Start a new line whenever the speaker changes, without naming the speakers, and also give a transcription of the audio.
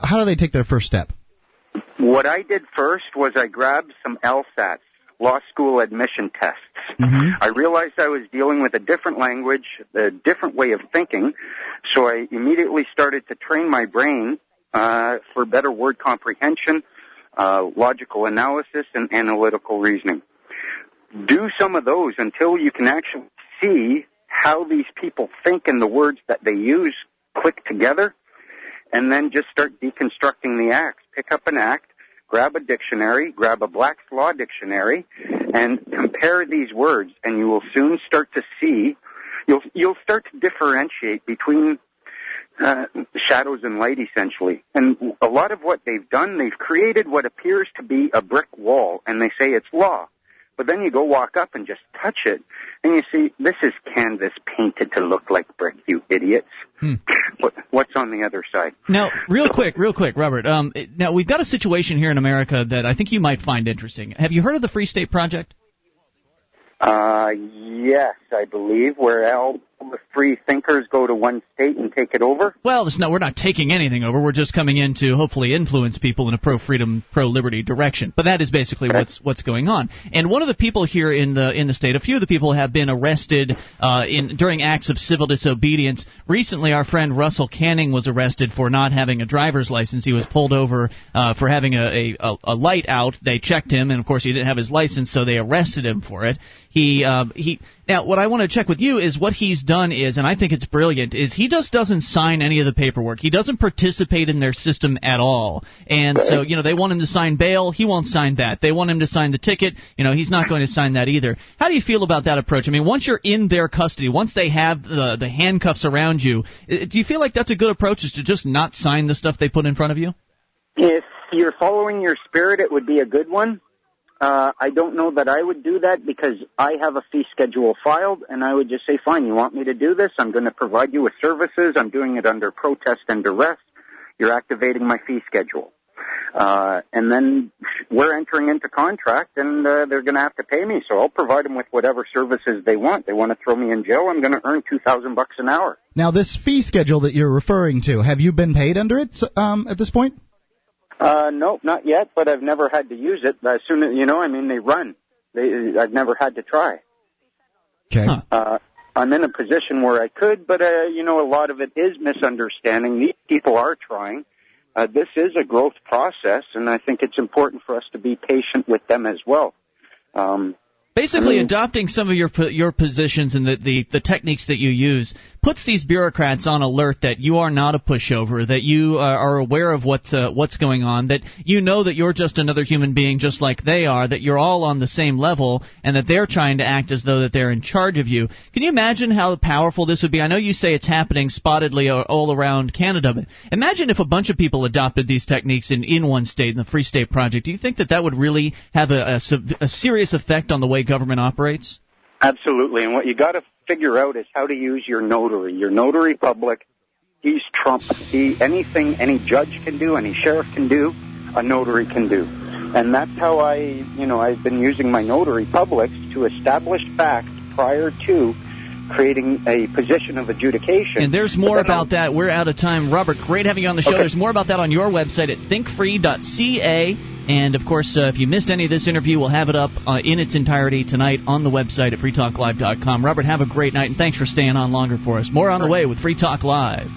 How do they take their first step?
What I did first was I grabbed some LSATs, law school admission tests. Mm-hmm. I realized I was dealing with a different language, a different way of thinking, so I immediately started to train my brain for better word comprehension, logical analysis, and analytical reasoning. Do some of those until you can actually see how these people think and the words that they use click together, and then just start deconstructing the acts. Pick up an act, grab a dictionary, grab a Black's Law dictionary, and compare these words, and you will soon start to see, you'll start to differentiate between shadows and light, essentially. And a lot of what they've done, they've created what appears to be a brick wall, and they say it's law. But then you go walk up and just touch it, and you see, this is canvas painted to look like brick, you idiots. What's on the other side?
Now, real quick, Robert. Now, we've got a situation here in America that I think you might find interesting. Have you heard of the Free State Project?
Yes, I believe, where all the free thinkers go to one state and take it over.
Well, we're not taking anything over. We're just coming in to hopefully influence people in a pro-freedom, pro-liberty direction. But that is basically what's going on. And one of the people here in the state, a few of the people have been arrested during acts of civil disobedience. Recently, our friend Russell Canning was arrested for not having a driver's license. He was pulled over for having a light out. They checked him, and of course he didn't have his license, so they arrested him for it. Now, what I want to check with you is what he's done is, and I think it's brilliant, is he just doesn't sign any of the paperwork. He doesn't participate in their system at all. And so, they want him to sign bail. He won't sign that. They want him to sign the ticket. He's not going to sign that either. How do you feel about that approach? I mean, once you're in their custody, once they have the handcuffs around you, do you feel like that's a good approach, is to just not sign the stuff they put in front of you?
If you're following your spirit, it would be a good one. I don't know that I would do that because I have a fee schedule filed, and I would just say, fine, you want me to do this? I'm going to provide you with services. I'm doing it under protest and duress. You're activating my fee schedule. And then we're entering into contract, and they're going to have to pay me, so I'll provide them with whatever services they want. They want to throw me in jail, I'm going to earn $2,000 an hour.
Now, this fee schedule that you're referring to, have you been paid under it at this point?
No, not yet, but I've never had to use it. As soon as, they run. I've never had to try.
Okay.
I'm in a position where I could, but, a lot of it is misunderstanding. These people are trying. This is a growth process, and I think it's important for us to be patient with them as well.
Basically, adopting some of your positions and the techniques that you use puts these bureaucrats on alert that you are not a pushover, that you are aware of what's going on, that you know that you're just another human being just like they are, that you're all on the same level, and that they're trying to act as though that they're in charge of you. Can you imagine how powerful this would be? I know you say it's happening spottedly all around Canada, but imagine if a bunch of people adopted these techniques in one state, in the Free State Project. Do you think that would really have a serious effect on the way government operates?
Absolutely, and what you got to figure out is how to use your notary. Your notary public, he's Trump. Anything any judge can do, any sheriff can do, a notary can do. And that's how I've been using my notary publics to establish facts prior to creating a position of adjudication.
And there's more about that. We're out of time. Robert, great having you on the show. Okay. There's more about that on your website at thinkfree.ca. And, of course, if you missed any of this interview, we'll have it up in its entirety tonight on the website at freetalklive.com. Robert, have a great night, and thanks for staying on longer for us. More on the way with Free Talk Live.